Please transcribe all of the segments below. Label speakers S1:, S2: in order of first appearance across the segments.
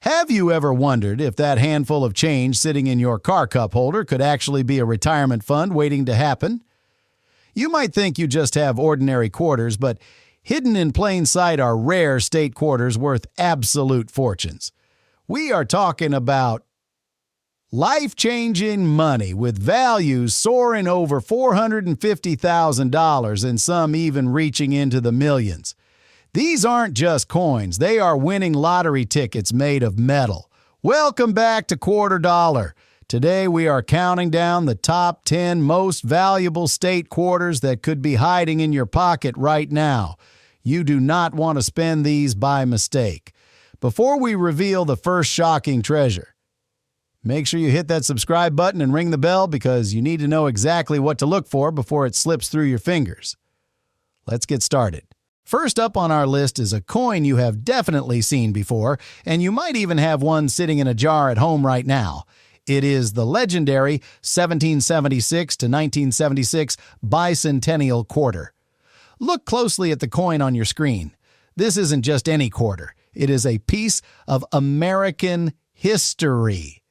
S1: Have you ever wondered if that handful of change sitting in your car cup holder could actually be a retirement fund waiting to happen? You might think you just have ordinary quarters, but hidden in plain sight are rare state quarters worth absolute fortunes. We are talking about life-changing money with values soaring over $450,000 and some even reaching into the millions. These aren't just coins, they are winning lottery tickets made of metal. Welcome back to Quarter Dollar. Today we are counting down the top 10 most valuable state quarters that could be hiding in your pocket right now. You do not want to spend these by mistake. Before we reveal the first shocking treasure, make sure you hit that subscribe button and ring the bell because you need to know exactly what to look for before it slips through your fingers. Let's get started. First up on our list is a coin you have definitely seen before, and you might even have one sitting in a jar at home right now. It is the legendary 1776 to 1976 bicentennial quarter. Look closely at the coin on your screen. This isn't just any quarter. It is a piece of American history,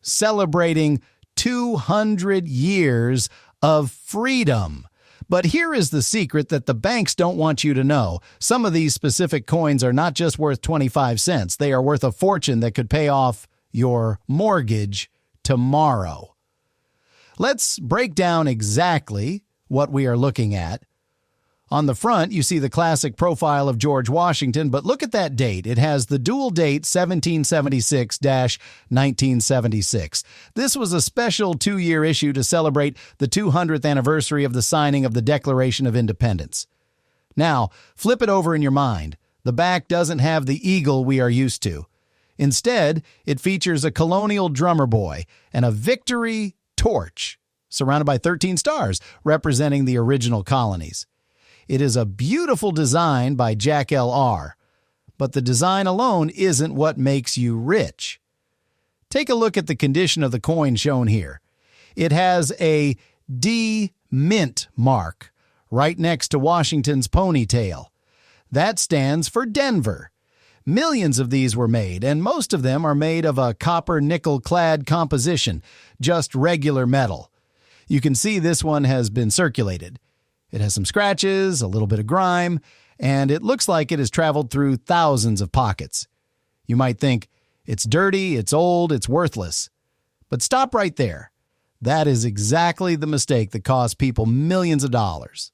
S1: celebrating 200 years of freedom. But here is the secret that the banks don't want you to know. Some of these specific coins are not just worth 25 cents. They are worth a fortune that could pay off your mortgage tomorrow. Let's break down exactly what we are looking at. On the front, you see the classic profile of George Washington, but look at that date. It has the dual date 1776-1976. This was a special 2-year issue to celebrate the 200th anniversary of the signing of the Declaration of Independence. Now, flip it over in your mind. The back doesn't have the eagle we are used to. Instead, it features a colonial drummer boy and a victory torch surrounded by 13 stars representing the original colonies. It is a beautiful design by Jack L. R., but the design alone isn't what makes you rich. Take a look at the condition of the coin shown here. It has a D mint mark right next to Washington's ponytail. That stands for Denver. Millions of these were made, and most of them are made of a copper-nickel-clad composition, just regular metal. You can see this one has been circulated. It has some scratches, a little bit of grime, and it looks like it has traveled through thousands of pockets. You might think, it's dirty, it's old, it's worthless. But stop right there. That is exactly the mistake that cost people millions of dollars.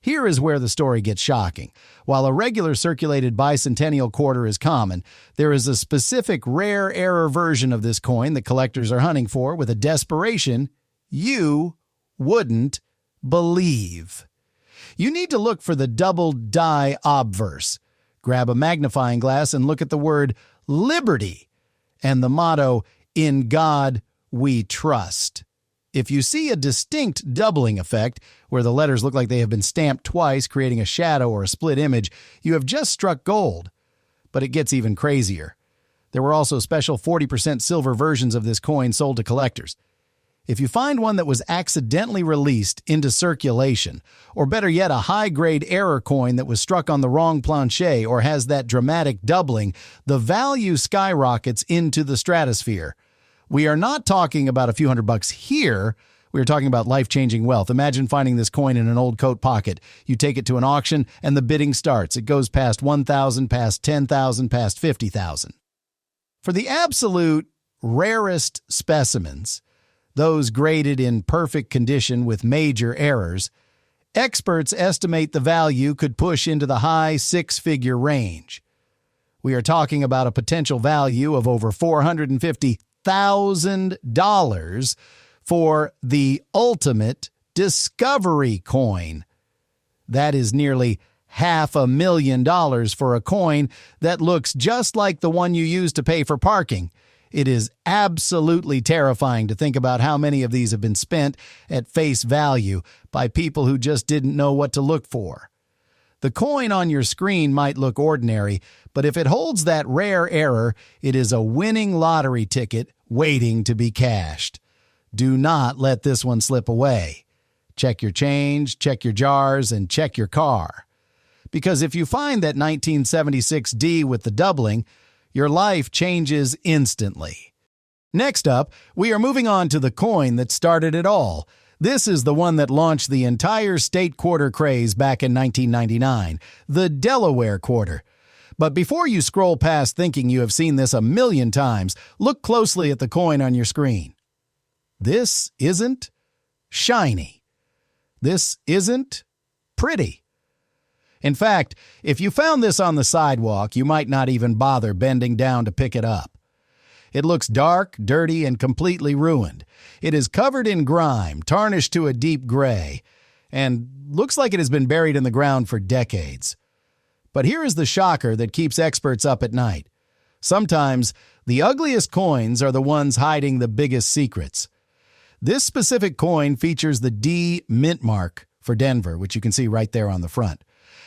S1: Here is where the story gets shocking. While a regular circulated bicentennial quarter is common, there is a specific rare error version of this coin that collectors are hunting for with a desperation you wouldn't believe. You need to look for the double die obverse. Grab a magnifying glass and look at the word liberty and the motto, "In God We Trust." If you see a distinct doubling effect, where the letters look like they have been stamped twice, creating a shadow or a split image, you have just struck gold. But it gets even crazier. There were also special 40% silver versions of this coin sold to collectors. If you find one that was accidentally released into circulation, or better yet, a high-grade error coin that was struck on the wrong planchet or has that dramatic doubling, the value skyrockets into the stratosphere. We are not talking about a few $100 here. We are talking about life-changing wealth. Imagine finding this coin in an old coat pocket. You take it to an auction, and the bidding starts. It goes past $1,000, past $10,000, past $50,000. For the absolute rarest specimens, those graded in perfect condition with major errors, experts estimate the value could push into the high six-figure range. We are talking about a potential value of over $450,000 for the ultimate discovery coin. That is nearly $500,000 for a coin that looks just like the one you use to pay for parking. It is absolutely terrifying to think about how many of these have been spent at face value by people who just didn't know what to look for. The coin on your screen might look ordinary, but if it holds that rare error, it is a winning lottery ticket waiting to be cashed. Do not let this one slip away. Check your change, check your jars, and check your car. Because if you find that 1976 D with the doubling, your life changes instantly. Next up, we are moving on to the coin that started it all. This is the one that launched the entire state quarter craze back in 1999, the Delaware quarter. But before you scroll past thinking you have seen this a million times, look closely at the coin on your screen. This isn't shiny. This isn't pretty. In fact, if you found this on the sidewalk, you might not even bother bending down to pick it up. It looks dark, dirty, and completely ruined. It is covered in grime, tarnished to a deep gray, and looks like it has been buried in the ground for decades. But here is the shocker that keeps experts up at night. Sometimes, the ugliest coins are the ones hiding the biggest secrets. This specific coin features the D mint mark for Denver, which you can see right there on the front.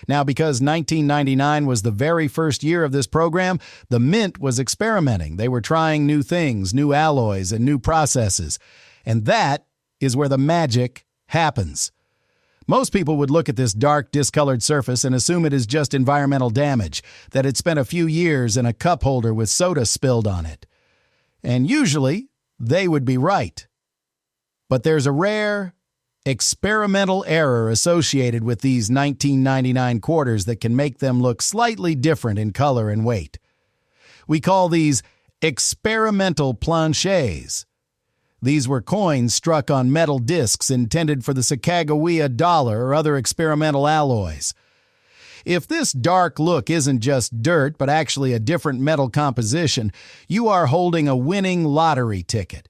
S1: Now, because 1999 was the very first year of this program, the Mint was experimenting. They were trying new things, new alloys, and new processes. And that is where the magic happens. Most people would look at this dark, discolored surface and assume it is just environmental damage, that it spent a few years in a cup holder with soda spilled on it. And usually, they would be right. But there's a rare, experimental error associated with these 1999 quarters that can make them look slightly different in color and weight. We call these experimental planchets. These were coins struck on metal discs intended for the Sacagawea dollar or other experimental alloys. If this dark look isn't just dirt but actually a different metal composition, you are holding a winning lottery ticket.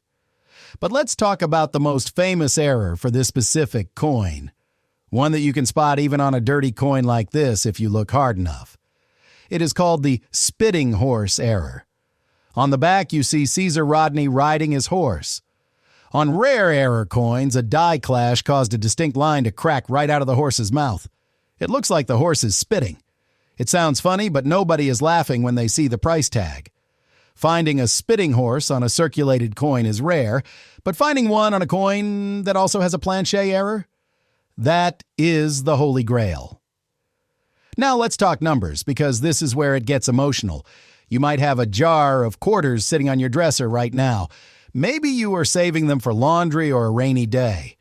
S1: But let's talk about the most famous error for this specific coin. One that you can spot even on a dirty coin like this if you look hard enough. It is called the spitting horse error. On the back you see Caesar Rodney riding his horse. On rare error coins, a die clash caused a distinct line to crack right out of the horse's mouth. It looks like the horse is spitting. It sounds funny, but nobody is laughing when they see the price tag. Finding a spitting horse on a circulated coin is rare, but finding one on a coin that also has a planchet error? That is the Holy Grail. Now let's talk numbers, because this is where it gets emotional. You might have a jar of quarters sitting on your dresser right now. Maybe you are saving them for laundry or a rainy day.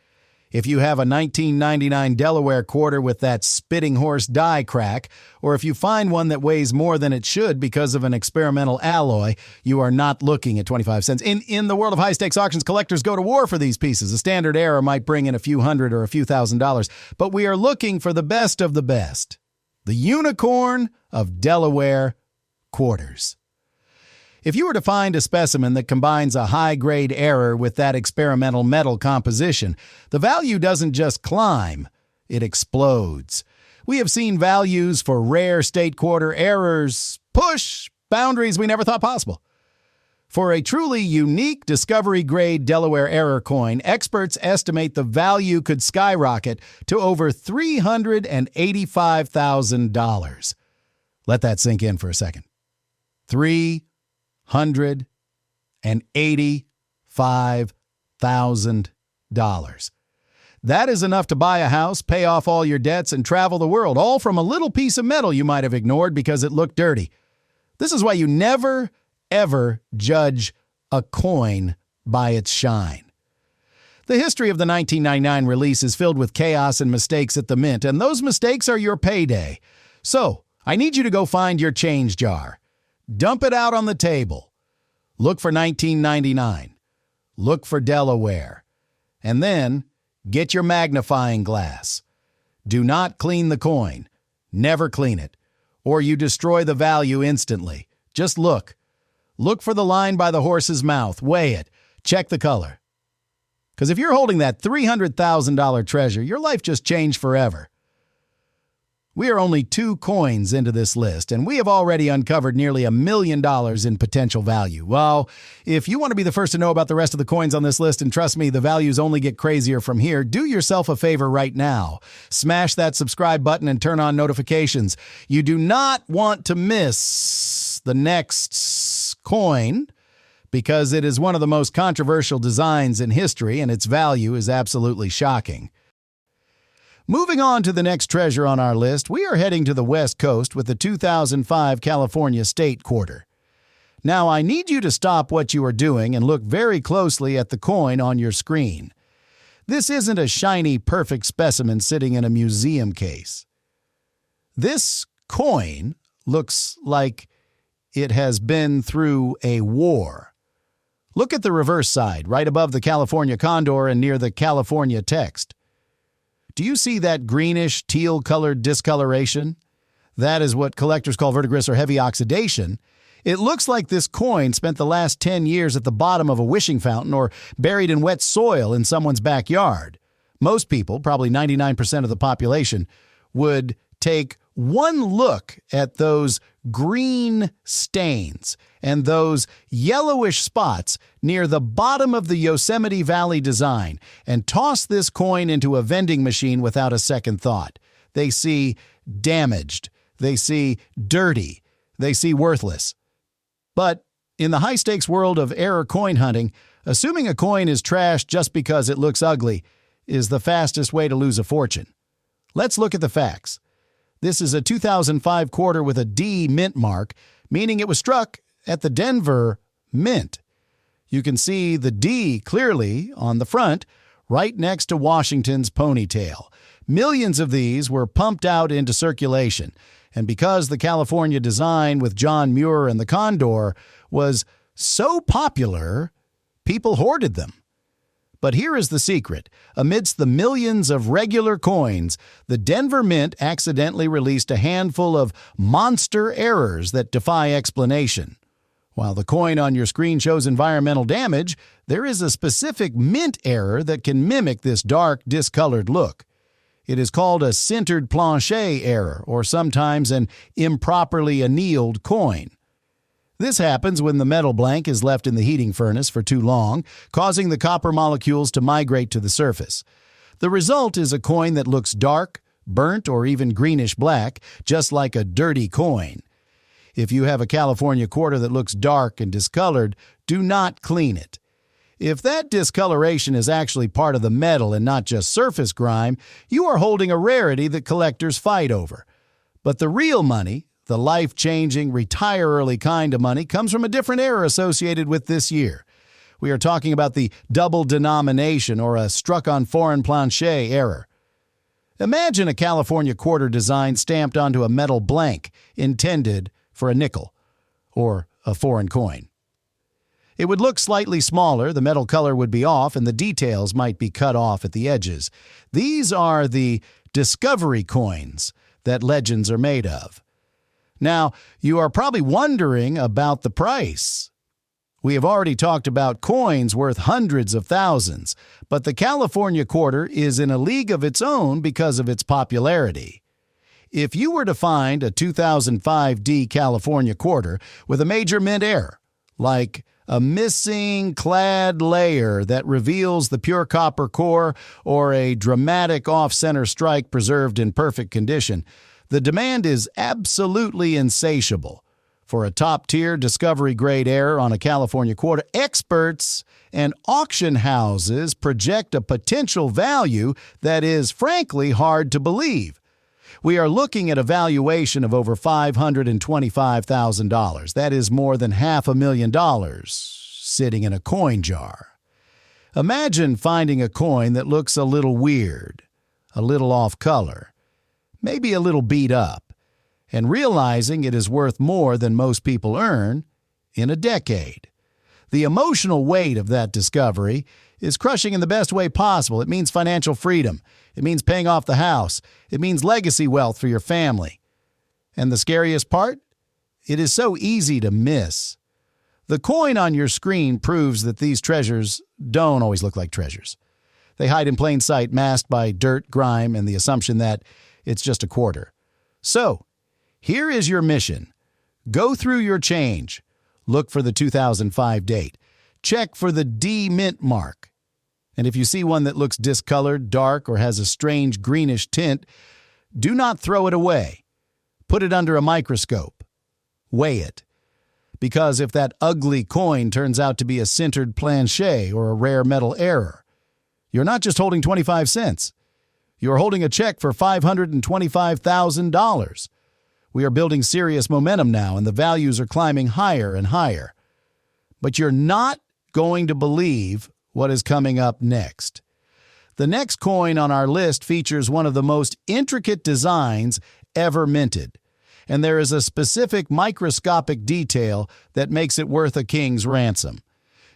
S1: If you have a 1999 Delaware quarter with that spitting horse die crack, or if you find one that weighs more than it should because of an experimental alloy, you are not looking at 25 cents. In the world of high-stakes auctions, collectors go to war for these pieces. A standard error might bring in a few hundred or a few $1,000s, but we are looking for the best of the best. The unicorn of Delaware quarters. If you were to find a specimen that combines a high-grade error with that experimental metal composition, the value doesn't just climb, it explodes. We have seen values for rare state quarter errors push boundaries we never thought possible. For a truly unique discovery-grade Delaware error coin, experts estimate the value could skyrocket to over $385,000. Let that sink in for a second. $385,000. That is enough to buy a house, pay off all your debts, and travel the world, all from a little piece of metal you might have ignored because it looked dirty. This is why you never, ever judge a coin by its shine. The history of the 1999 release is filled with chaos and mistakes at the mint, and those mistakes are your payday. So, I need you to go find your change jar. Dump it out on the table. Look for 1999. Look for Delaware. And then, get your magnifying glass. Do not clean the coin. Never clean it. Or you destroy the value instantly. Just look. Look for the line by the horse's mouth. Weigh it. Check the color. Because if you're holding that $300,000 treasure, your life just changed forever. We are only 2 coins into this list, and we have already uncovered nearly $1 million in potential value. Well, if you want to be the first to know about the rest of the coins on this list, and trust me, the values only get crazier from here, do yourself a favor right now. Smash that subscribe button and turn on notifications. You do not want to miss the next coin, because it is one of the most controversial designs in history, and its value is absolutely shocking. Moving on to the next treasure on our list, we are heading to the West Coast with the 2005 California State Quarter. Now, I need you to stop what you are doing and look very closely at the coin on your screen. This isn't a shiny, perfect specimen sitting in a museum case. This coin looks like it has been through a war. Look at the reverse side, right above the California condor and near the California text. Do you see that greenish, teal-colored discoloration? That is what collectors call verdigris or heavy oxidation. It looks like this coin spent the last 10 years at the bottom of a wishing fountain or buried in wet soil in someone's backyard. Most people, probably 99% of the population, would take one look at those green stains and those yellowish spots near the bottom of the Yosemite Valley design and toss this coin into a vending machine without a second thought. They see damaged. They see dirty. They see worthless. But in the high-stakes world of error coin hunting, assuming a coin is trashed just because it looks ugly is the fastest way to lose a fortune. Let's look at the facts. This is a 2005 quarter with a D mint mark, meaning it was struck at the Denver Mint. You can see the D clearly on the front, right next to Washington's ponytail. Millions of these were pumped out into circulation, and because the California design with John Muir and the Condor was so popular, people hoarded them. But here is the secret. Amidst the millions of regular coins, the Denver Mint accidentally released a handful of monster errors that defy explanation. While the coin on your screen shows environmental damage, there is a specific mint error that can mimic this dark, discolored look. It is called a sintered planchet error, or sometimes an improperly annealed coin. This happens when the metal blank is left in the heating furnace for too long, causing the copper molecules to migrate to the surface. The result is a coin that looks dark, burnt, or even greenish-black, just like a dirty coin. If you have a California quarter that looks dark and discolored, do not clean it. If that discoloration is actually part of the metal and not just surface grime, you are holding a rarity that collectors fight over. But the real money, the life-changing, retire-early kind of money, comes from a different error associated with this year. We are talking about the double denomination or a struck-on-foreign planchet error. Imagine a California quarter design stamped onto a metal blank intended for a nickel or a foreign coin. It would look slightly smaller, the metal color would be off, and the details might be cut off at the edges. These are the discovery coins that legends are made of. Now, you are probably wondering about the price. We have already talked about coins worth hundreds of thousands, but the California quarter is in a league of its own because of its popularity. If you were to find a 2005 D California quarter with a major mint error, like a missing clad layer that reveals the pure copper core or a dramatic off-center strike preserved in perfect condition, the demand is absolutely insatiable. For a top-tier discovery-grade error on a California quarter, experts and auction houses project a potential value that is, frankly, hard to believe. We are looking at a valuation of over $525,000. That is more than $500,000 sitting in a coin jar. Imagine finding a coin that looks a little weird, a little off color, maybe a little beat up, and realizing it is worth more than most people earn in a decade. The emotional weight of that discovery is crushing in the best way possible. It means financial freedom. It means paying off the house. It means legacy wealth for your family. And the scariest part? It is so easy to miss. The coin on your screen proves that these treasures don't always look like treasures. They hide in plain sight, masked by dirt, grime, and the assumption that it's just a quarter. So, here is your mission. Go through your change. Look for the 2005 date. Check for the D mint mark. And if you see one that looks discolored, dark, or has a strange greenish tint, do not throw it away. Put it under a microscope. Weigh it. Because if that ugly coin turns out to be a sintered planchet or a rare metal error, you're not just holding 25 cents. You're holding a check for $525,000. We are building serious momentum now, and the values are climbing higher and higher. But you're not going to believe what is coming up next. The next coin on our list features one of the most intricate designs ever minted, and there is a specific microscopic detail that makes it worth a king's ransom.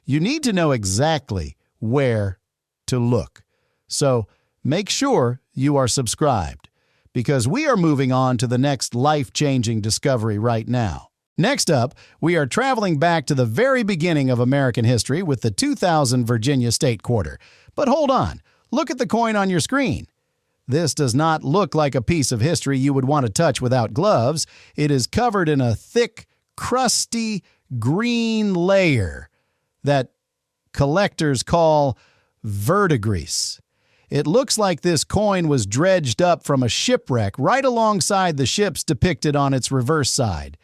S1: You need to know exactly where to look. So make sure you are subscribed, because we are moving on to the next life-changing discovery right now. Next up, we are traveling back to the very beginning of American history with the 2000 Virginia State Quarter. But hold on, look at the coin on your screen. This does not look like a piece of history you would want to touch without gloves. It is covered in a thick, crusty, green layer that collectors call verdigris. It looks like this coin was dredged up from a shipwreck right alongside the ships depicted on its reverse side.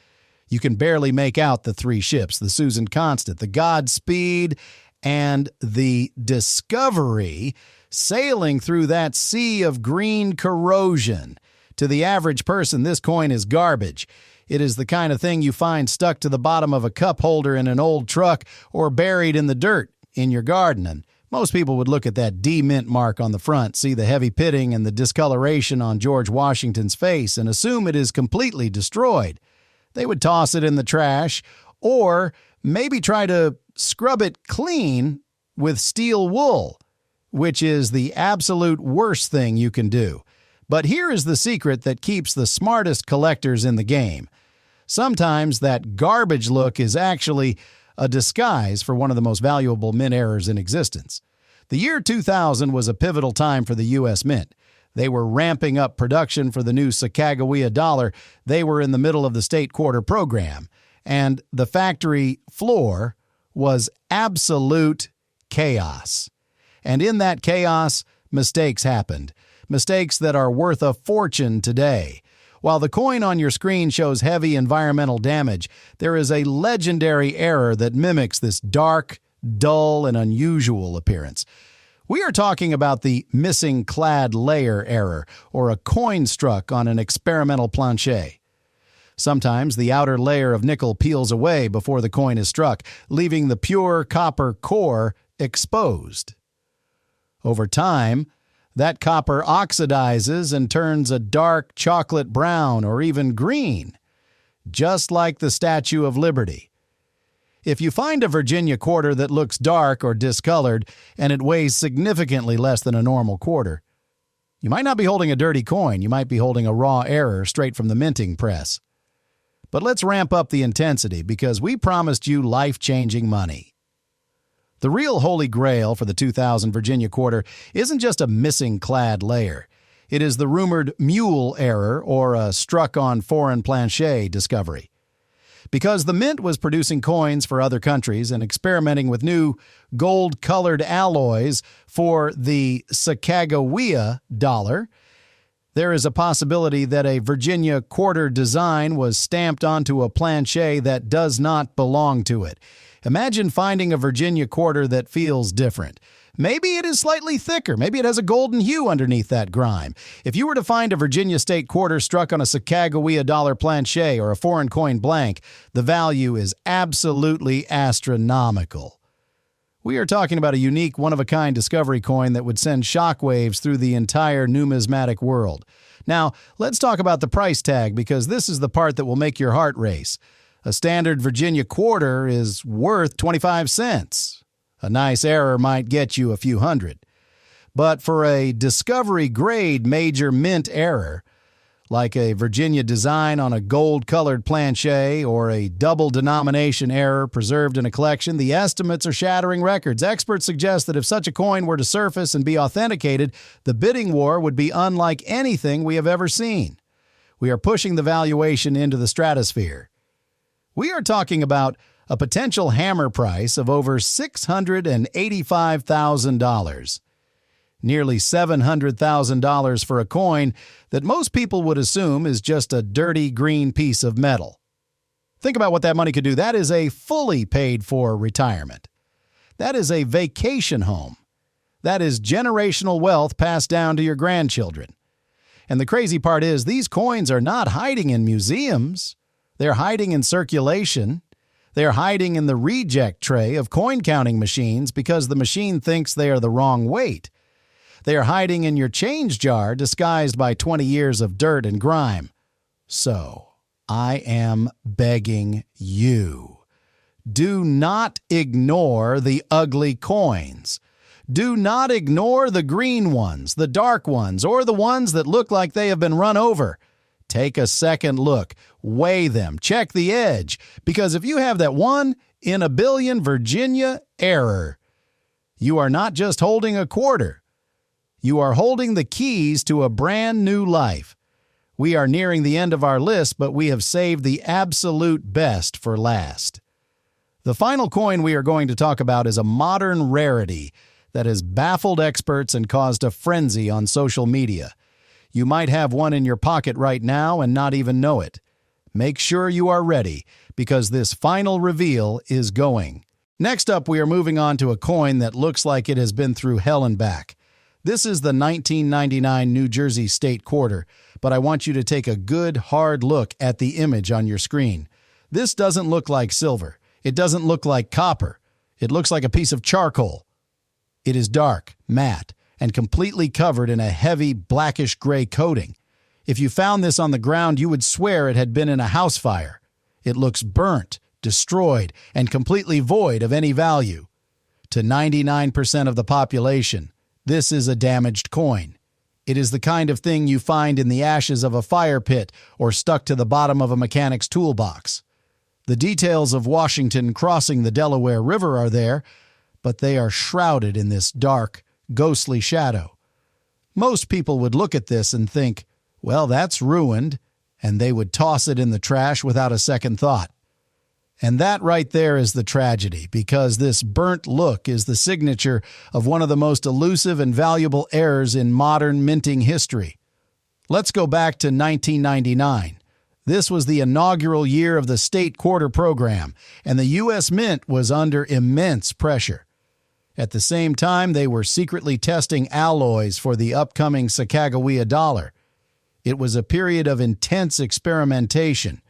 S1: You can barely make out the three ships, the Susan Constant, the Godspeed, and the Discovery, sailing through that sea of green corrosion. To the average person, this coin is garbage. It is the kind of thing you find stuck to the bottom of a cup holder in an old truck or buried in the dirt in your garden. And most people would look at that D-mint mark on the front, see the heavy pitting and the discoloration on George Washington's face, and assume it is completely destroyed. They would toss it in the trash or maybe try to scrub it clean with steel wool, which is the absolute worst thing you can do. But here is the secret that keeps the smartest collectors in the game. Sometimes that garbage look is actually a disguise for one of the most valuable mint errors in existence. The year 2000 was a pivotal time for the U.S. Mint. They were ramping up production for the new Sacagawea dollar. They were in the middle of the state quarter program, and the factory floor was absolute chaos. And in that chaos, mistakes happened. Mistakes that are worth a fortune today. While the coin on your screen shows heavy environmental damage, there is a legendary error that mimics this dark, dull, and unusual appearance. We are talking about the missing clad layer error, or a coin struck on an experimental planchet. Sometimes the outer layer of nickel peels away before the coin is struck, leaving the pure copper core exposed. Over time, that copper oxidizes and turns a dark chocolate brown or even green, just like the Statue of Liberty. If you find a Virginia quarter that looks dark or discolored and it weighs significantly less than a normal quarter, you might not be holding a dirty coin. You might be holding a raw error straight from the minting press. But let's ramp up the intensity, because we promised you life-changing money. The real holy grail for the 2000 Virginia quarter isn't just a missing clad layer. It is the rumored mule error, or a struck-on foreign planchet discovery. Because the mint was producing coins for other countries and experimenting with new gold-colored alloys for the Sacagawea dollar, there is a possibility that a Virginia quarter design was stamped onto a planchet that does not belong to it. Imagine finding a Virginia quarter that feels different. Maybe it is slightly thicker. Maybe it has a golden hue underneath that grime. If you were to find a Virginia state quarter struck on a Sacagawea dollar planchet or a foreign coin blank, the value is absolutely astronomical. We are talking about a unique, one-of-a-kind discovery coin that would send shockwaves through the entire numismatic world. Now, let's talk about the price tag, because this is the part that will make your heart race. A standard Virginia quarter is worth 25 cents. A nice error might get you a few hundred. But for a discovery-grade major mint error, like a Virginia design on a gold-colored planchet or a double-denomination error preserved in a collection, the estimates are shattering records. Experts suggest that if such a coin were to surface and be authenticated, the bidding war would be unlike anything we have ever seen. We are pushing the valuation into the stratosphere. We are talking about a potential hammer price of over $685,000. Nearly $700,000 for a coin that most people would assume is just a dirty green piece of metal. Think about what that money could do. That is a fully paid-for retirement. That is a vacation home. That is generational wealth passed down to your grandchildren. And the crazy part is these coins are not hiding in museums. They're hiding in circulation. They're hiding in the reject tray of coin counting machines because the machine thinks they are the wrong weight. They are hiding in your change jar disguised by 20 years of dirt and grime. So, I am begging you, do not ignore the ugly coins. Do not ignore the green ones, the dark ones, or the ones that look like they have been run over. Take a second look, weigh them, check the edge, because if you have that 1 in a billion Virginia error, you are not just holding a quarter. You are holding the keys to a brand new life. We are nearing the end of our list, but we have saved the absolute best for last. The final coin we are going to talk about is a modern rarity that has baffled experts and caused a frenzy on social media. You might have one in your pocket right now and not even know it. Make sure you are ready, because this final reveal is going. Next up, we are moving on to a coin that looks like it has been through hell and back. This is the 1999 New Jersey State Quarter, but I want you to take a good, hard look at the image on your screen. This doesn't look like silver. It doesn't look like copper. It looks like a piece of charcoal. It is dark, matte, and completely covered in a heavy blackish-gray coating. If you found this on the ground, you would swear it had been in a house fire. It looks burnt, destroyed, and completely void of any value. To 99% of the population, this is a damaged coin. It is the kind of thing you find in the ashes of a fire pit or stuck to the bottom of a mechanic's toolbox. The details of Washington crossing the Delaware River are there, but they are shrouded in this dark, ghostly shadow. Most people would look at this and think, well, that's ruined, and they would toss it in the trash without a second thought. And that right there is the tragedy, because this burnt look is the signature of one of the most elusive and valuable errors in modern minting history. Let's go back to 1999. This was the inaugural year of the state quarter program, and the U.S. Mint was under immense pressure. At the same time, they were secretly testing alloys for the upcoming Sacagawea dollar. It was a period of intense experimentation.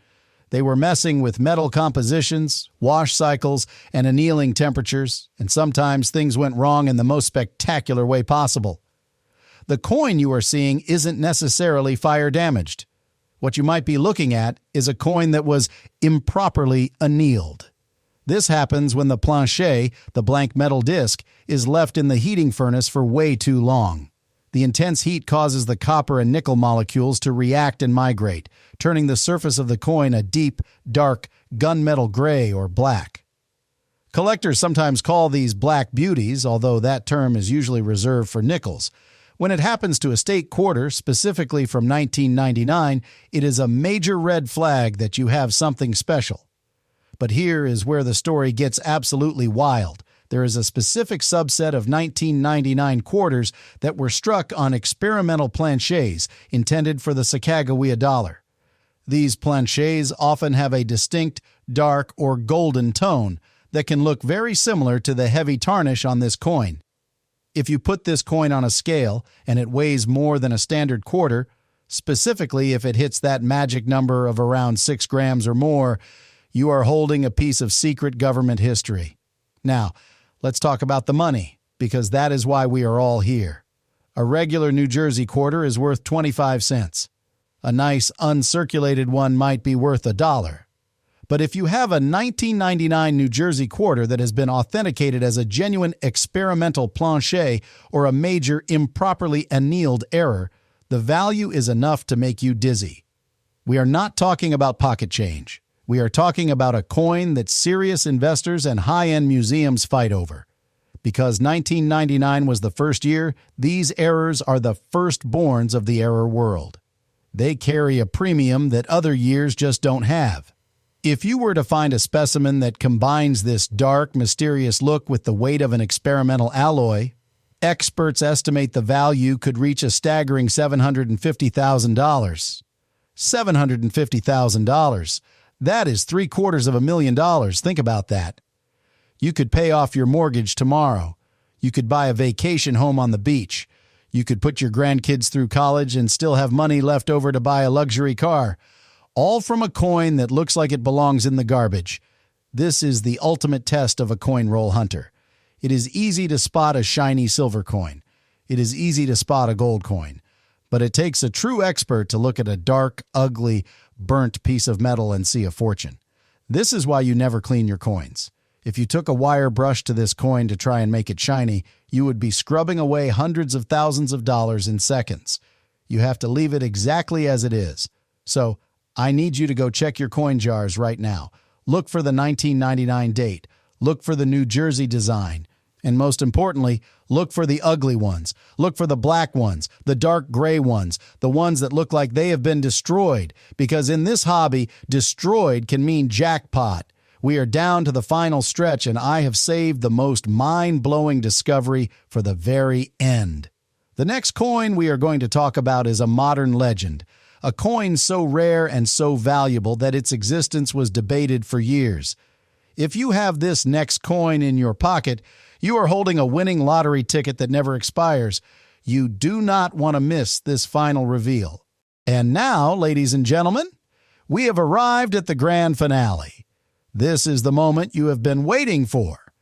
S1: They were messing with metal compositions, wash cycles, and annealing temperatures, and sometimes things went wrong in the most spectacular way possible. The coin you are seeing isn't necessarily fire damaged. What you might be looking at is a coin that was improperly annealed. This happens when the planchet, the blank metal disc, is left in the heating furnace for way too long. The intense heat causes the copper and nickel molecules to react and migrate, turning the surface of the coin a deep, dark, gunmetal gray or black. Collectors sometimes call these black beauties, although that term is usually reserved for nickels. When it happens to a state quarter, specifically from 1999, it is a major red flag that you have something special. But here is where the story gets absolutely wild. There is a specific subset of 1999 quarters that were struck on experimental planchets intended for the Sacagawea dollar. These planchets often have a distinct dark or golden tone that can look very similar to the heavy tarnish on this coin. If you put this coin on a scale and it weighs more than a standard quarter, specifically if it hits that magic number of around 6 grams or more, you are holding a piece of secret government history. Now, let's talk about the money, because that is why we are all here. A regular New Jersey quarter is worth 25 cents. A nice uncirculated one might be worth $1. But if you have a 1999 New Jersey quarter that has been authenticated as a genuine experimental planchet or a major improperly annealed error, the value is enough to make you dizzy. We are not talking about pocket change. We are talking about a coin that serious investors and high-end museums fight over. Because 1999 was the first year, these errors are the firstborns of the error world. They carry a premium that other years just don't have. If you were to find a specimen that combines this dark, mysterious look with the weight of an experimental alloy, experts estimate the value could reach a staggering $750,000. $750,000. That is $750,000. Think about that. You could pay off your mortgage tomorrow. You could buy a vacation home on the beach. You could put your grandkids through college and still have money left over to buy a luxury car. All from a coin that looks like it belongs in the garbage. This is the ultimate test of a coin roll hunter. It is easy to spot a shiny silver coin. It is easy to spot a gold coin. But it takes a true expert to look at a dark, ugly, burnt piece of metal and see a fortune. This is why you never clean your coins. If you took a wire brush to this coin to try and make it shiny, you would be scrubbing away hundreds of thousands of dollars in seconds. You have to leave it exactly as it is. So, I need you to go check your coin jars right now. Look for the 1999 date. Look for the New Jersey design. And most importantly, look for the ugly ones. Look for the black ones, the dark gray ones, the ones that look like they have been destroyed. Because in this hobby, destroyed can mean jackpot. We are down to the final stretch, and I have saved the most mind-blowing discovery for the very end. The next coin we are going to talk about is a modern legend. A coin so rare and so valuable that its existence was debated for years. If you have this next coin in your pocket, you are holding a winning lottery ticket that never expires. You do not want to miss this final reveal. And now, ladies and gentlemen, we have arrived at the grand finale. This is the moment you have been waiting for.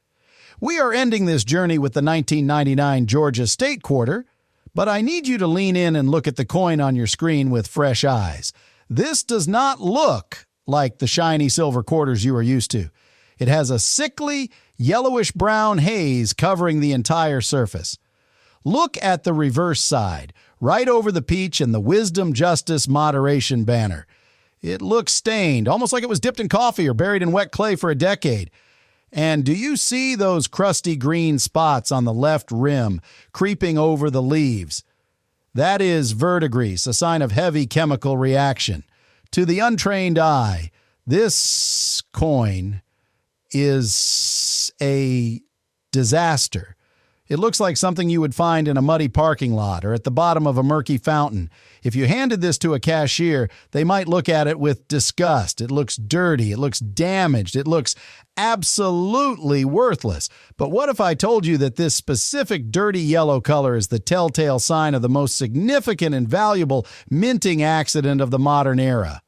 S1: We are ending this journey with the 1999 Georgia State Quarter, but I need you to lean in and look at the coin on your screen with fresh eyes. This does not look like the shiny silver quarters you are used to. It has a sickly, yellowish-brown haze covering the entire surface. Look at the reverse side, right over the peach and the Wisdom, Justice, Moderation banner. It looks stained, almost like it was dipped in coffee or buried in wet clay for a decade. And do you see those crusty green spots on the left rim creeping over the leaves? That is verdigris, a sign of heavy chemical reaction. To the untrained eye, this coin is a disaster. It looks like something you would find in a muddy parking lot or at the bottom of a murky fountain. If you handed this to a cashier, they might look at it with disgust. It looks dirty. It looks damaged. It looks absolutely worthless. But what if I told you that this specific dirty yellow color is the telltale sign of the most significant and valuable minting accident of the modern era?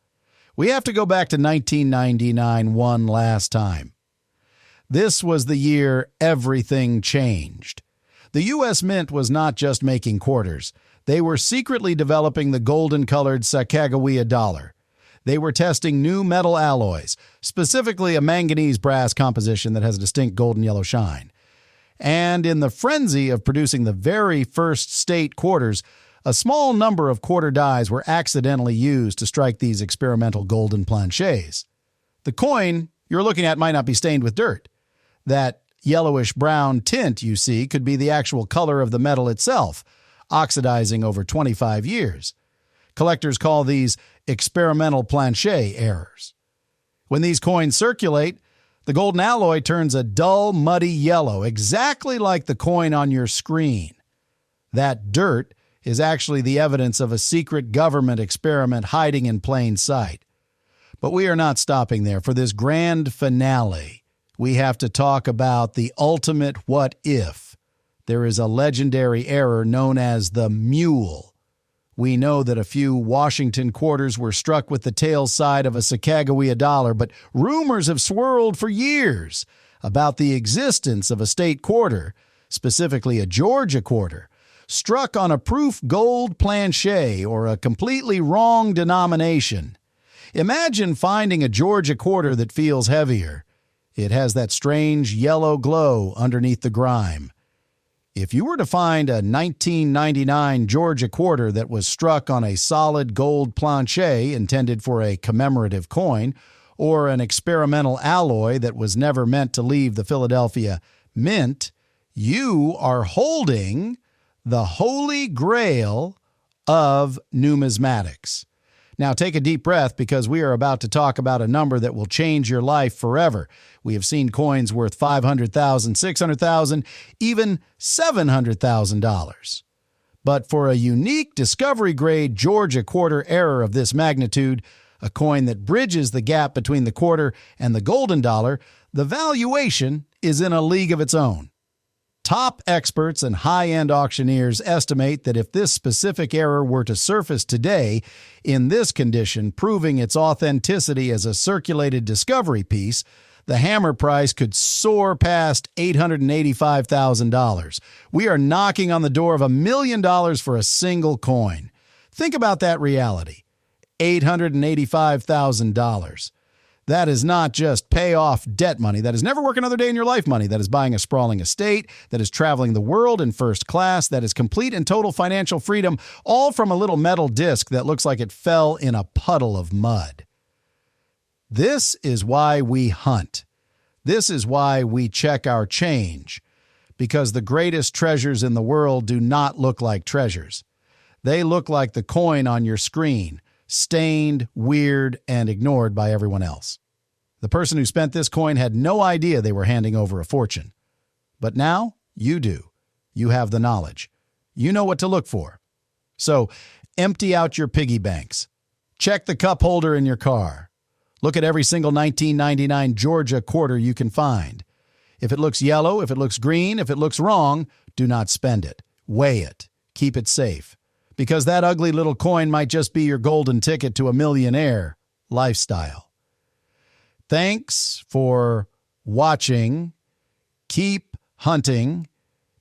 S1: We have to go back to 1999 one last time. This was the year everything changed. The U.S. Mint was not just making quarters. They were secretly developing the golden-colored Sacagawea dollar. They were testing new metal alloys, specifically a manganese brass composition that has a distinct golden yellow shine. And in the frenzy of producing the very first state quarters, a small number of quarter dies were accidentally used to strike these experimental golden planchets. The coin you're looking at might not be stained with dirt. That yellowish-brown tint you see could be the actual color of the metal itself, oxidizing over 25 years. Collectors call these experimental planchet errors. When these coins circulate, the golden alloy turns a dull, muddy yellow, exactly like the coin on your screen. That dirt is actually the evidence of a secret government experiment hiding in plain sight. But we are not stopping there. For this grand finale, we have to talk about the ultimate what if. There is a legendary error known as the mule. We know that a few Washington quarters were struck with the tail side of a Sacagawea dollar, but rumors have swirled for years about the existence of a state quarter, specifically a Georgia quarter, struck on a proof gold planchet or a completely wrong denomination. Imagine finding a Georgia quarter that feels heavier. It has that strange yellow glow underneath the grime. If you were to find a 1999 Georgia quarter that was struck on a solid gold planchet intended for a commemorative coin, or an experimental alloy that was never meant to leave the Philadelphia Mint, you are holding the holy grail of numismatics. Now take a deep breath because we are about to talk about a number that will change your life forever. We have seen coins worth $500,000, $600,000, even $700,000. But for a unique discovery-grade Georgia quarter error of this magnitude, a coin that bridges the gap between the quarter and the golden dollar, the valuation is in a league of its own. Top experts and high-end auctioneers estimate that if this specific error were to surface today in this condition, proving its authenticity as a circulated discovery piece, the hammer price could soar past $885,000. We are knocking on the door of $1 million for a single coin. Think about that reality. $885,000. That is not just pay off debt money. That is never work another day in your life money. That is buying a sprawling estate. That is traveling the world in first class. That is complete and total financial freedom, all from a little metal disc that looks like it fell in a puddle of mud. This is why we hunt. This is why we check our change. Because the greatest treasures in the world do not look like treasures. They look like the coin on your screen. Stained, weird, and ignored by everyone else. The person who spent this coin had no idea they were handing over a fortune. But now, you do. You have the knowledge. You know what to look for. So, empty out your piggy banks. Check the cup holder in your car. Look at every single 1999 Georgia quarter you can find. If it looks yellow, if it looks green, if it looks wrong, do not spend it. Weigh it. Keep it safe. Because that ugly little coin might just be your golden ticket to a millionaire lifestyle. Thanks for watching. Keep hunting.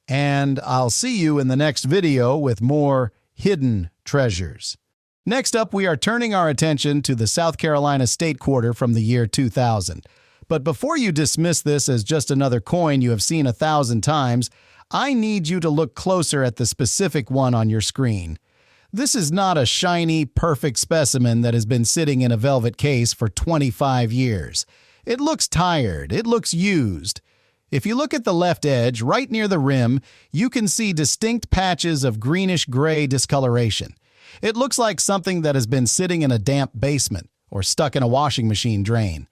S1: And I'll see you in the next video with more hidden treasures. Next up, we are turning our attention to the South Carolina State Quarter from the year 2000. But before you dismiss this as just another coin you have seen 1,000 times, I need you to look closer at the specific one on your screen. This is not a shiny, perfect specimen that has been sitting in a velvet case for 25 years. It looks tired. It looks used. If you look at the left edge, right near the rim, you can see distinct patches of greenish-gray discoloration. It looks like something that has been sitting in a damp basement or stuck in a washing machine drain.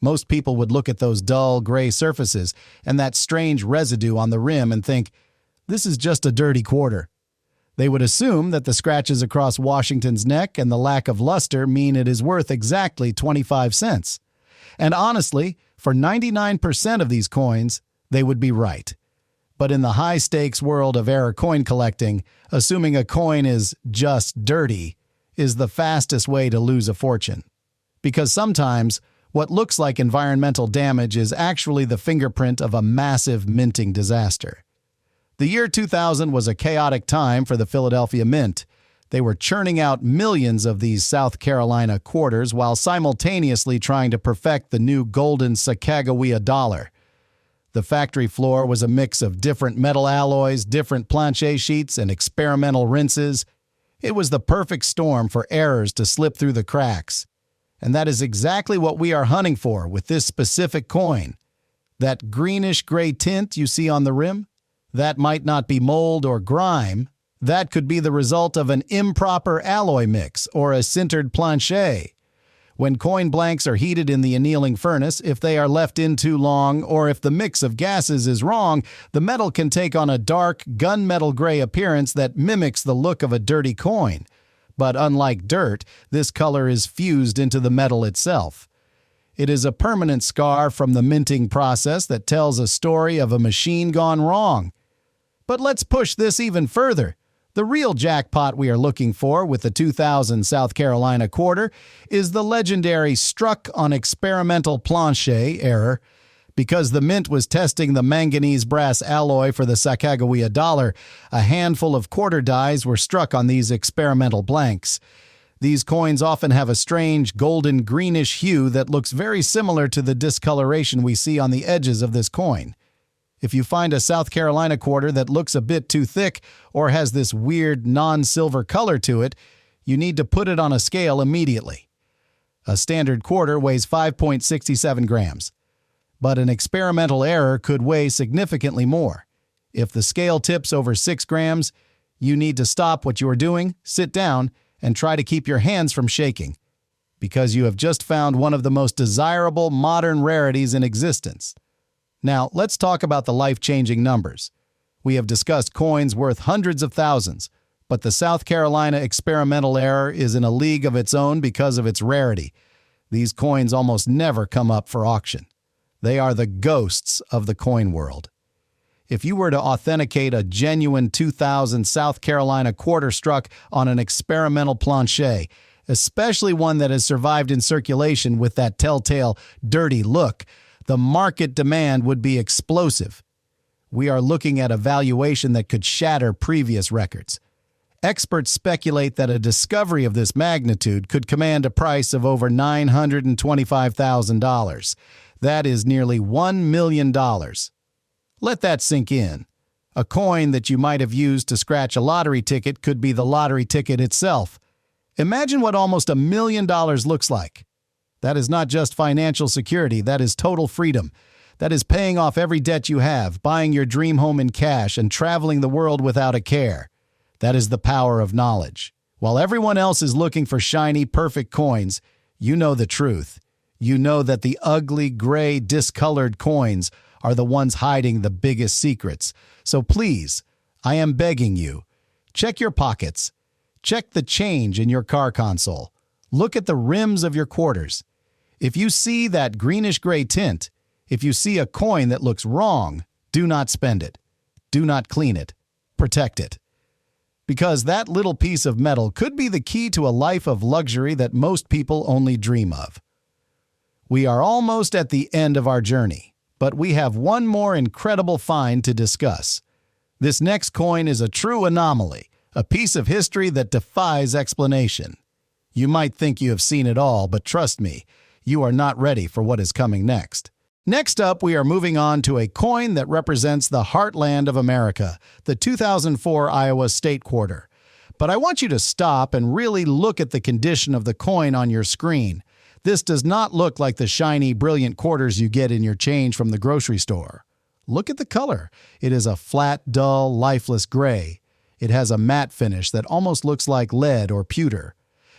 S1: Most people would look at those dull gray surfaces and that strange residue on the rim and think, this is just a dirty quarter. They would assume that the scratches across Washington's neck and the lack of luster mean it is worth exactly 25 cents. And honestly, for 99% of these coins, they would be right. But in the high-stakes world of error coin collecting, assuming a coin is just dirty is the fastest way to lose a fortune. Because sometimes, what looks like environmental damage is actually the fingerprint of a massive minting disaster. The year 2000 was a chaotic time for the Philadelphia Mint. They were churning out millions of these South Carolina quarters while simultaneously trying to perfect the new golden Sacagawea dollar. The factory floor was a mix of different metal alloys, different planchet sheets, and experimental rinses. It was the perfect storm for errors to slip through the cracks. And that is exactly what we are hunting for with this specific coin. That greenish-gray tint you see on the rim, that might not be mold or grime. That could be the result of an improper alloy mix or a sintered planchet. When coin blanks are heated in the annealing furnace, if they are left in too long or if the mix of gases is wrong, the metal can take on a dark, gunmetal gray appearance that mimics the look of a dirty coin. But unlike dirt, this color is fused into the metal itself. It is a permanent scar from the minting process that tells a story of a machine gone wrong. But let's push this even further. The real jackpot we are looking for with the 2000 South Carolina quarter is the legendary struck on Experimental Planchet error. Because the mint was testing the manganese brass alloy for the Sacagawea dollar, a handful of quarter dies were struck on these experimental blanks. These coins often have a strange golden greenish hue that looks very similar to the discoloration we see on the edges of this coin. If you find a South Carolina quarter that looks a bit too thick or has this weird non-silver color to it, you need to put it on a scale immediately. A standard quarter weighs 5.67 grams. But an experimental error could weigh significantly more. If the scale tips over 6 grams, you need to stop what you are doing, sit down, and try to keep your hands from shaking, because you have just found one of the most desirable modern rarities in existence. Now, let's talk about the life-changing numbers. We have discussed coins worth hundreds of thousands, but the South Carolina experimental error is in a league of its own because of its rarity. These coins almost never come up for auction. They are the ghosts of the coin world. If you were to authenticate a genuine 2000 South Carolina quarter struck on an experimental planchet, especially one that has survived in circulation with that telltale, dirty look, the market demand would be explosive. We are looking at a valuation that could shatter previous records. Experts speculate that a discovery of this magnitude could command a price of over $925,000. That is nearly $1 million. Let that sink in. A coin that you might have used to scratch a lottery ticket could be the lottery ticket itself. Imagine what almost $1 million looks like. That is not just financial security, that is total freedom. That is paying off every debt you have, buying your dream home in cash, and traveling the world without a care. That is the power of knowledge. While everyone else is looking for shiny, perfect coins, you know the truth. You know that the ugly, gray, discolored coins are the ones hiding the biggest secrets. So please, I am begging you, check your pockets. Check the change in your car console. Look at the rims of your quarters. If you see that greenish-gray tint, if you see a coin that looks wrong, do not spend it. Do not clean it. Protect it. Because that little piece of metal could be the key to a life of luxury that most people only dream of. We are almost at the end of our journey, but we have one more incredible find to discuss. This next coin is a true anomaly, a piece of history that defies explanation. You might think you have seen it all, but trust me, you are not ready for what is coming next. Next up, we are moving on to a coin that represents the heartland of America, the 2004 Iowa State Quarter. But I want you to stop and really look at the condition of the coin on your screen. This does not look like the shiny, brilliant quarters you get in your change from the grocery store. Look at the color. It is a flat, dull, lifeless gray. It has a matte finish that almost looks like lead or pewter.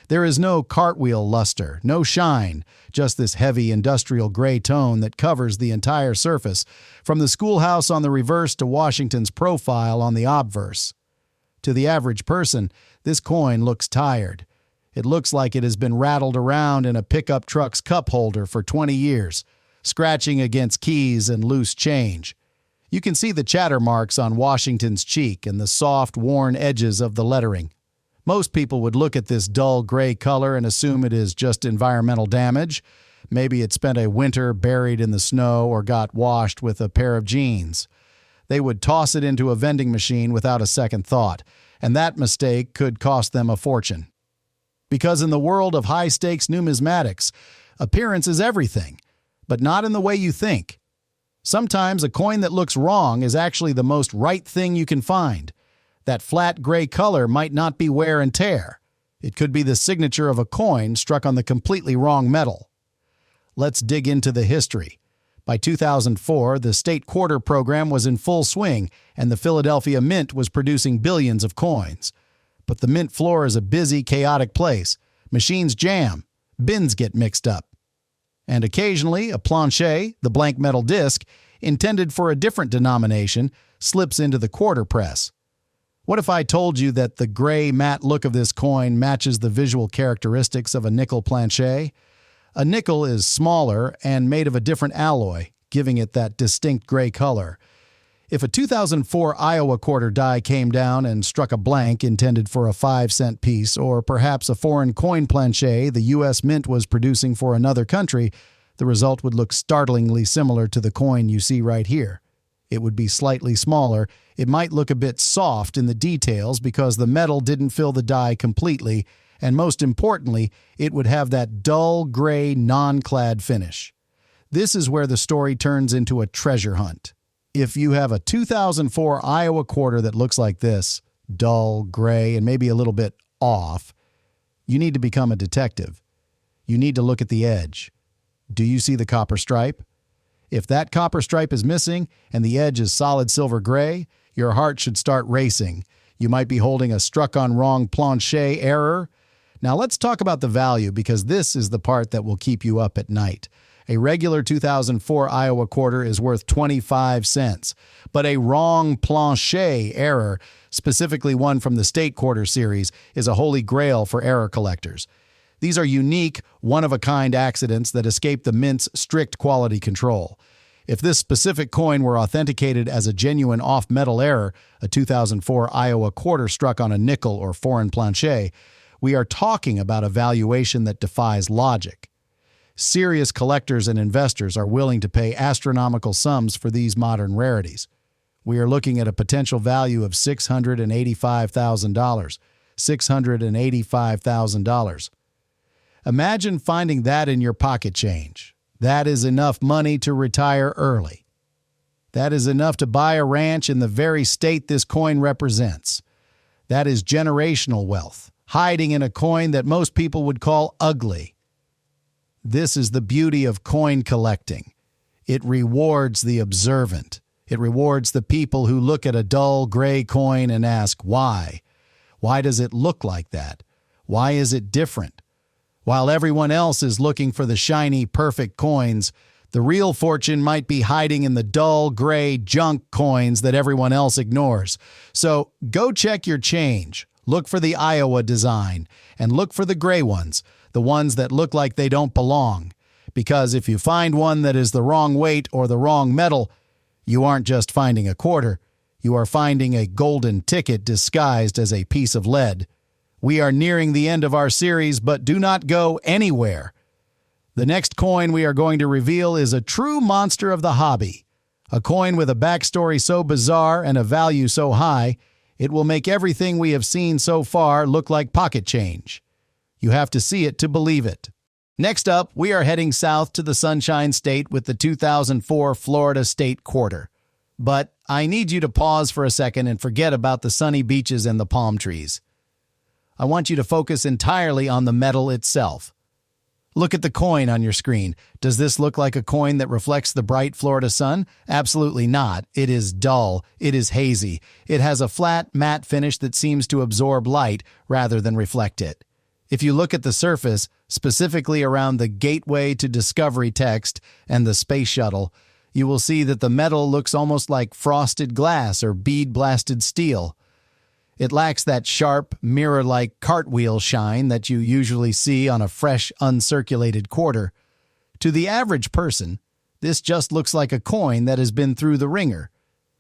S1: There is no cartwheel luster, no shine, just this heavy industrial gray tone that covers the entire surface, from the schoolhouse on the reverse to Washington's profile on the obverse. To the average person, this coin looks tired. It looks like it has been rattled around in a pickup truck's cup holder for 20 years, scratching against keys and loose change. You can see the chatter marks on Washington's cheek and the soft, worn edges of the lettering. Most people would look at this dull gray color and assume it is just environmental damage. Maybe it spent a winter buried in the snow or got washed with a pair of jeans. They would toss it into a vending machine without a second thought, and that mistake could cost them a fortune. Because in the world of high-stakes numismatics, appearance is everything, but not in the way you think. Sometimes a coin that looks wrong is actually the most right thing you can find. That flat gray color might not be wear and tear. It could be the signature of a coin struck on the completely wrong metal. Let's dig into the history. By 2004, the state quarter program was in full swing, and the Philadelphia Mint was producing billions of coins. But the mint floor is a busy, chaotic place. Machines jam. Bins get mixed up. And occasionally, a planchet, the blank metal disc, intended for a different denomination, slips into the quarter press. What if I told you that the gray, matte look of this coin matches the visual characteristics of a nickel planchet? A nickel is smaller and made of a different alloy, giving it that distinct gray color. If a 2004 Iowa quarter die came down and struck a blank intended for a 5-cent piece, or perhaps a foreign coin planchet the U.S. Mint was producing for another country, the result would look startlingly similar to the coin you see right here. It would be slightly smaller. It might look a bit soft in the details because the metal didn't fill the die completely, and most importantly, it would have that dull gray non-clad finish. This is where the story turns into a treasure hunt. If you have a 2004 Iowa quarter that looks like this, dull, gray, and maybe a little bit off, you need to become a detective. You need to look at the edge. Do you see the copper stripe? If that copper stripe is missing and the edge is solid silver gray, your heart should start racing. You might be holding a struck-on-wrong planchet error. Now let's talk about the value, because this is the part that will keep you up at night. A regular 2004 Iowa quarter is worth 25 cents, but a wrong planchet error, specifically one from the state quarter series, is a holy grail for error collectors. These are unique, one-of-a-kind accidents that escape the Mint's strict quality control. If this specific coin were authenticated as a genuine off-metal error, a 2004 Iowa quarter struck on a nickel or foreign planchet, we are talking about a valuation that defies logic. Serious collectors and investors are willing to pay astronomical sums for these modern rarities. We are looking at a potential value of $685,000. $685,000. Imagine finding that in your pocket change. That is enough money to retire early. That is enough to buy a ranch in the very state this coin represents. That is generational wealth, hiding in a coin that most people would call ugly. This is the beauty of coin collecting. It rewards the observant. It rewards the people who look at a dull gray coin and ask, why? Why does it look like that? Why is it different? While everyone else is looking for the shiny, perfect coins, the real fortune might be hiding in the dull, gray, junk coins that everyone else ignores. So go check your change. Look for the Iowa design, and look for the gray ones, the ones that look like they don't belong. Because if you find one that is the wrong weight or the wrong metal, you aren't just finding a quarter. You are finding a golden ticket disguised as a piece of lead. We are nearing the end of our series, but do not go anywhere. The next coin we are going to reveal is a true monster of the hobby. A coin with a backstory so bizarre and a value so high, it will make everything we have seen so far look like pocket change. You have to see it to believe it. Next up, we are heading south to the Sunshine State with the 2004 Florida State Quarter. But I need you to pause for a second and forget about the sunny beaches and the palm trees. I want you to focus entirely on the metal itself. Look at the coin on your screen. Does this look like a coin that reflects the bright Florida sun? Absolutely not. It is dull. It is hazy. It has a flat, matte finish that seems to absorb light rather than reflect it. If you look at the surface, specifically around the Gateway to Discovery text and the space shuttle, you will see that the metal looks almost like frosted glass or bead-blasted steel. It lacks that sharp, mirror-like cartwheel shine that you usually see on a fresh, uncirculated quarter. To the average person, this just looks like a coin that has been through the ringer.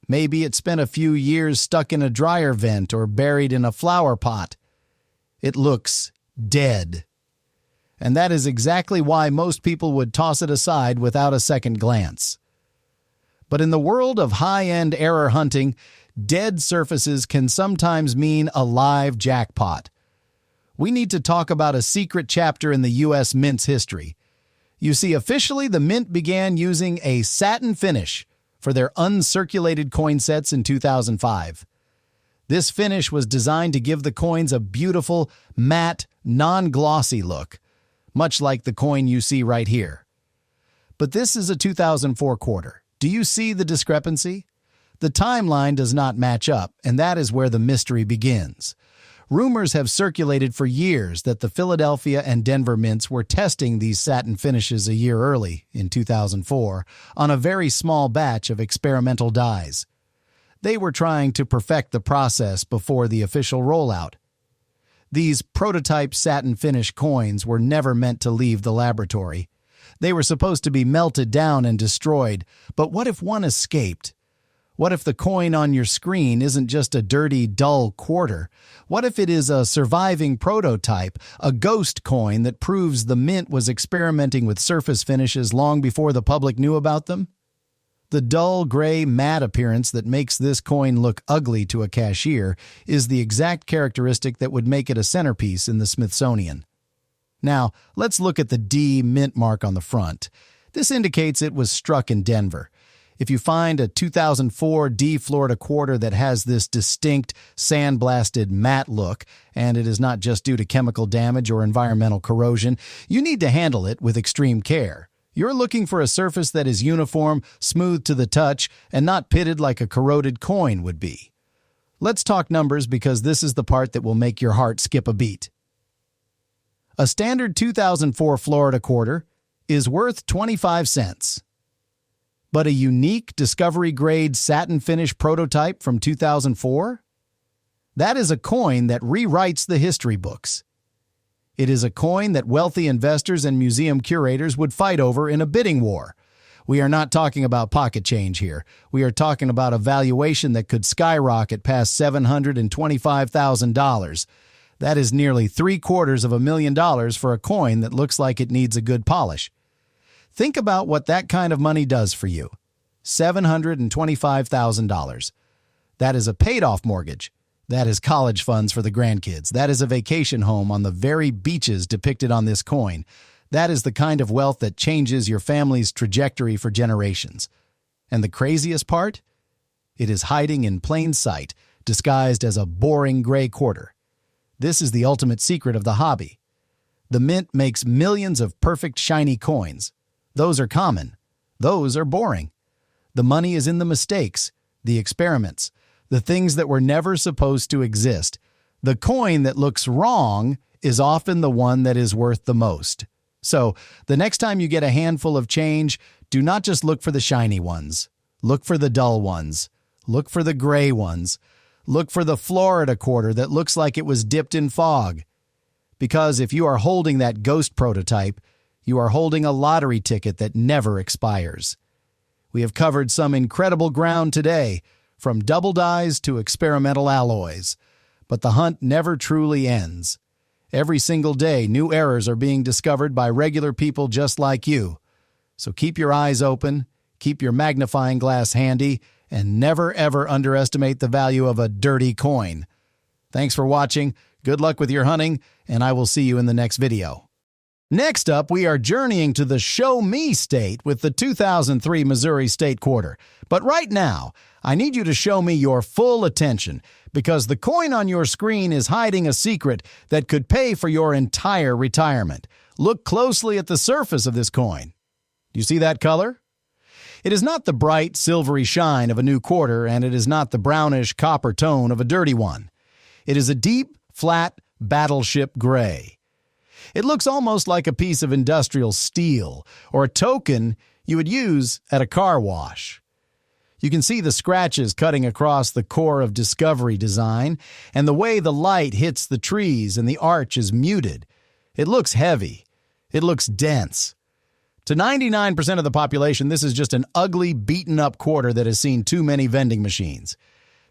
S1: Maybe it spent a few years stuck in a dryer vent or buried in a flower pot. It looks dead. And that is exactly why most people would toss it aside without a second glance. But in the world of high-end error hunting, dead surfaces can sometimes mean a live jackpot. We need to talk about a secret chapter in the U.S. Mint's history. You see, officially the Mint began using a satin finish for their uncirculated coin sets in 2005. This finish was designed to give the coins a beautiful, matte, non-glossy look, much like the coin you see right here. But this is a 2004 quarter. Do you see the discrepancy? The timeline does not match up, and that is where the mystery begins. Rumors have circulated for years that the Philadelphia and Denver mints were testing these satin finishes a year early, in 2004, on a very small batch of experimental dies. They were trying to perfect the process before the official rollout. These prototype satin finish coins were never meant to leave the laboratory. They were supposed to be melted down and destroyed, but what if one escaped? What if the coin on your screen isn't just a dirty, dull quarter? What if it is a surviving prototype, a ghost coin that proves the Mint was experimenting with surface finishes long before the public knew about them? The dull, gray, matte appearance that makes this coin look ugly to a cashier is the exact characteristic that would make it a centerpiece in the Smithsonian. Now, let's look at the D Mint mark on the front. This indicates it was struck in Denver. If you find a 2004 D Florida quarter that has this distinct, sandblasted matte look, and it is not just due to chemical damage or environmental corrosion, you need to handle it with extreme care. You're looking for a surface that is uniform, smooth to the touch, and not pitted like a corroded coin would be. Let's talk numbers because this is the part that will make your heart skip a beat. A standard 2004 Florida quarter is worth 25 cents. But a unique discovery-grade satin finish prototype from 2004? That is a coin that rewrites the history books. It is a coin that wealthy investors and museum curators would fight over in a bidding war. We are not talking about pocket change here. We are talking about a valuation that could skyrocket past $725,000. That is nearly $750,000 for a coin that looks like it needs a good polish. Think about what that kind of money does for you. $725,000. That is a paid-off mortgage. That is college funds for the grandkids. That is a vacation home on the very beaches depicted on this coin. That is the kind of wealth that changes your family's trajectory for generations. And the craziest part? It is hiding in plain sight, disguised as a boring gray quarter. This is the ultimate secret of the hobby. The mint makes millions of perfect shiny coins. Those are common. Those are boring. The money is in the mistakes, the experiments, the things that were never supposed to exist. The coin that looks wrong is often the one that is worth the most. So, the next time you get a handful of change, do not just look for the shiny ones. Look for the dull ones. Look for the gray ones. Look for the Florida quarter that looks like it was dipped in fog. Because if you are holding that ghost prototype, you are holding a lottery ticket that never expires. We have covered some incredible ground today, from double dyes to experimental alloys. But the hunt never truly ends. Every single day, new errors are being discovered by regular people just like you. So keep your eyes open, keep your magnifying glass handy, and never ever underestimate the value of a dirty coin. Thanks for watching, good luck with your hunting, and I will see you in the next video. Next up, we are journeying to the Show Me State with the 2003 Missouri State Quarter. But right now, I need you to show me your full attention, because the coin on your screen is hiding a secret that could pay for your entire retirement. Look closely at the surface of this coin. Do you see that color? It is not the bright, silvery shine of a new quarter, and it is not the brownish copper tone of a dirty one. It is a deep, flat Battleship Grey. It looks almost like a piece of industrial steel, or a token you would use at a car wash. You can see the scratches cutting across the core of Discovery design, and the way the light hits the trees and the arch is muted. It looks heavy. It looks dense. To 99% of the population, this is just an ugly, beaten-up quarter that has seen too many vending machines.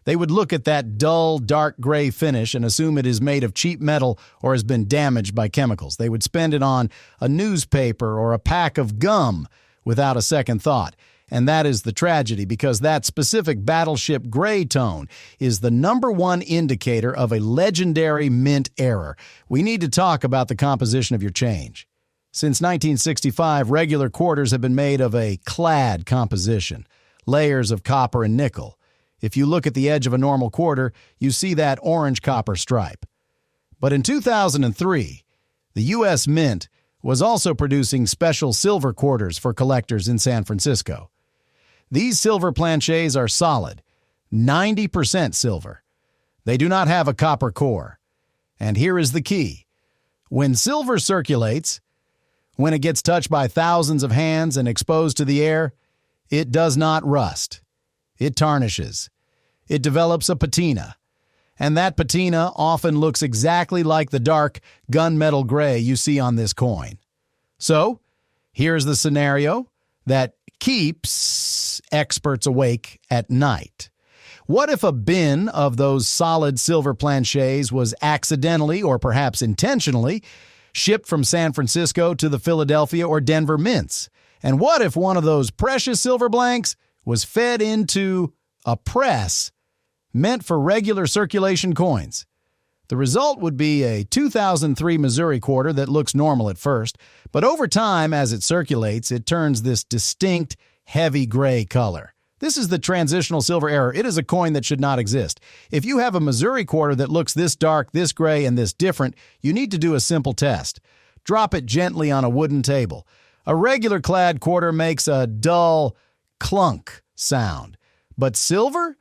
S1: They would look at that dull, dark gray finish and assume it is made of cheap metal or has been damaged by chemicals. They would spend it on a newspaper or a pack of gum without a second thought. And that is the tragedy, because that specific Battleship Grey tone is the #1 indicator of a legendary mint error. We need to talk about the composition of your change. Since 1965, regular quarters have been made of a clad composition, layers of copper and nickel. If you look at the edge of a normal quarter, you see that orange copper stripe. But in 2003, the U.S. Mint was also producing special silver quarters for collectors in San Francisco. These silver planchets are solid, 90% silver. They do not have a copper core. And here is the key. When silver circulates, when it gets touched by thousands of hands and exposed to the air, it does not rust. It tarnishes. It develops a patina. And that patina often looks exactly like the dark gunmetal gray you see on this coin. So, here's the scenario that keeps experts awake at night. What if a bin of those solid silver planchets was accidentally, or perhaps intentionally, shipped from San Francisco to the Philadelphia or Denver mints? And what if one of those precious silver blanks was fed into a press meant for regular circulation coins? The result would be a 2003 Missouri quarter that looks normal at first, but over time, as it circulates, it turns this distinct, heavy gray color. This is the Transitional Silver Error. It is a coin that should not exist. If you have a Missouri quarter that looks this dark, this gray, and this different, you need to do a simple test. Drop it gently on a wooden table. A regular clad quarter makes a dull clunk sound, but silver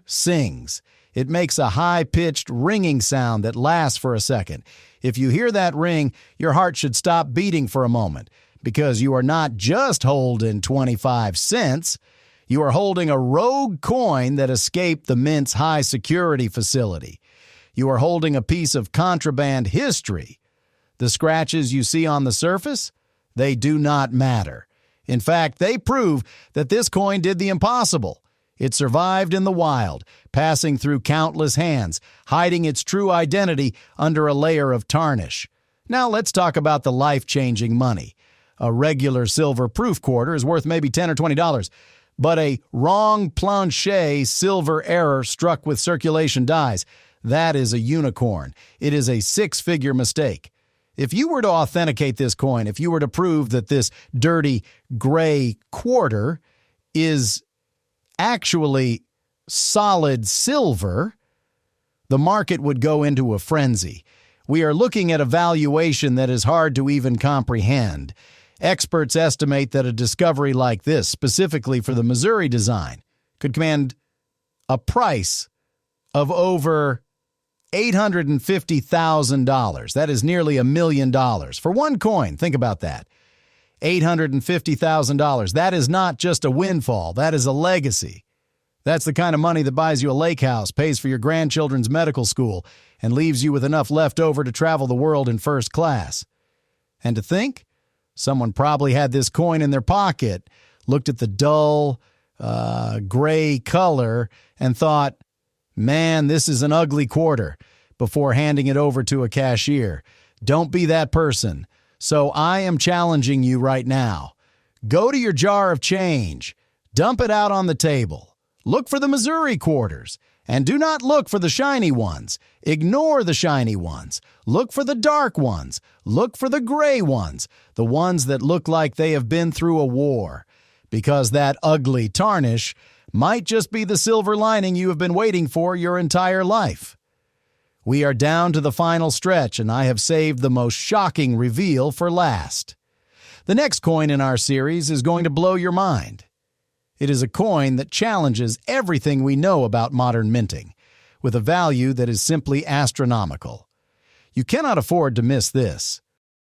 S1: sings. It makes a high-pitched ringing sound that lasts for a second. If you hear that ring, your heart should stop beating for a moment, because you are not just holding 25 cents. You are holding a rogue coin that escaped the mint's high-security facility. You are holding a piece of contraband history. The scratches you see on the surface, they do not matter. In fact, they prove that this coin did the impossible. It survived in the wild, passing through countless hands, hiding its true identity under a layer of tarnish. Now let's talk about the life-changing money. A regular silver proof quarter is worth maybe $10 or $20, but a wrong planchet silver error struck with circulation dies, that is a unicorn. It is a six-figure mistake. If you were to authenticate this coin, if you were to prove that this dirty gray quarter is actually solid silver, the market would go into a frenzy. We are looking at a valuation that is hard to even comprehend. Experts estimate that a discovery like this, specifically for the Missouri design, could command a price of over $850,000. That is nearly $1 million. For one coin, think about that. $850,000. That is not just a windfall. That is a legacy. That's the kind of money that buys you a lake house, pays for your grandchildren's medical school, and leaves you with enough left over to travel the world in first class. And to think, someone probably had this coin in their pocket, looked at the dull, gray color, and thought, man, this is an ugly quarter, before handing it over to a cashier. Don't be that person. So I am challenging you right now. Go to your jar of change. Dump it out on the table. Look for the Missouri quarters. And do not look for the shiny ones. Ignore the shiny ones. Look for the dark ones. Look for the gray ones. The ones that look like they have been through a war. Because that ugly tarnish might just be the silver lining you have been waiting for your entire life. We are down to the final stretch, and I have saved the most shocking reveal for last. The next coin in our series is going to blow your mind. It is a coin that challenges everything we know about modern minting, with a value that is simply astronomical. You cannot afford to miss this.